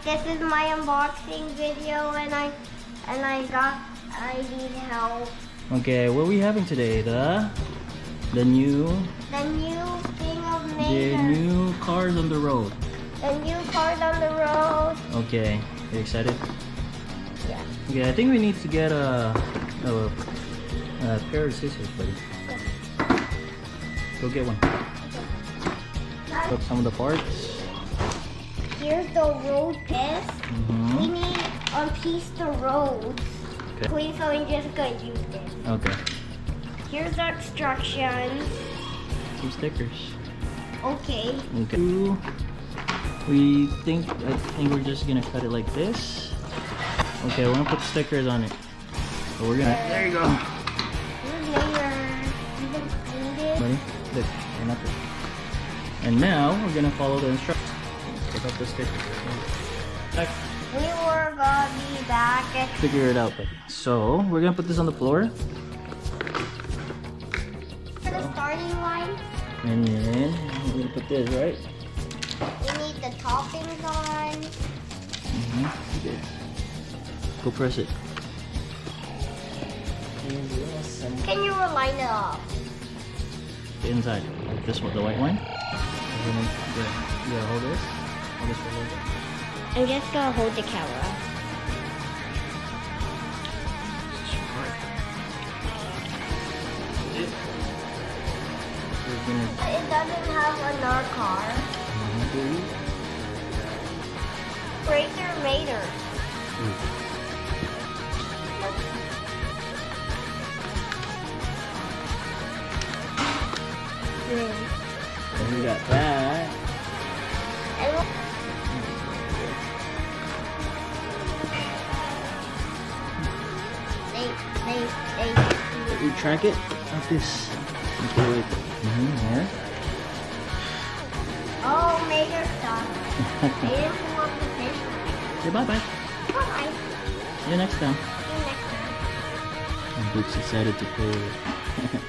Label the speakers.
Speaker 1: this is my unboxing video, and I need help.
Speaker 2: Okay, what are we having today? The new
Speaker 1: thing of
Speaker 2: the
Speaker 1: Maker.
Speaker 2: new cars on the road.
Speaker 1: The new cars on the road.
Speaker 2: Okay, you excited?
Speaker 1: Yeah.
Speaker 2: Okay, I think we need to get a pair of scissors, buddy. Go get one. Put some of the parts.
Speaker 1: Here's the road piece.
Speaker 2: Mm-hmm.
Speaker 1: We need to piece the road.
Speaker 2: Okay.
Speaker 1: Please, so we just gonna use this.
Speaker 2: Okay.
Speaker 1: Here's the instructions.
Speaker 2: Some stickers.
Speaker 1: Okay.
Speaker 2: Okay. I think we're just gonna cut it like this. Okay, we're gonna put stickers on it. So we're gonna. There you go.
Speaker 1: Here's layer. Even cleaned
Speaker 2: Buddy, look, you're not there. And now we're gonna follow the instructions. Pick up the sticker. Back.
Speaker 1: We were gonna be back at
Speaker 2: Figure it out, buddy. So we're gonna put this on the floor,
Speaker 1: the starting line.
Speaker 2: and then we're gonna put this right.
Speaker 1: We need the toppings on.
Speaker 2: Good. Go press it.
Speaker 1: Can you line it up?
Speaker 2: The inside, like this one, the white one. Yeah, hold this. Hold this for a little bit.
Speaker 1: I'm just gonna hold the camera.
Speaker 2: We're gonna.
Speaker 1: It doesn't have another car. Racer Mater.
Speaker 2: And we got that.
Speaker 1: And they.
Speaker 2: We track it like this. Okay, wait. There.
Speaker 1: Oh, Mater stuff. They didn't want the fish.
Speaker 2: Say bye bye.
Speaker 1: Bye.
Speaker 2: See you next time.
Speaker 1: See you next time.
Speaker 2: And Luke's excited to play with it.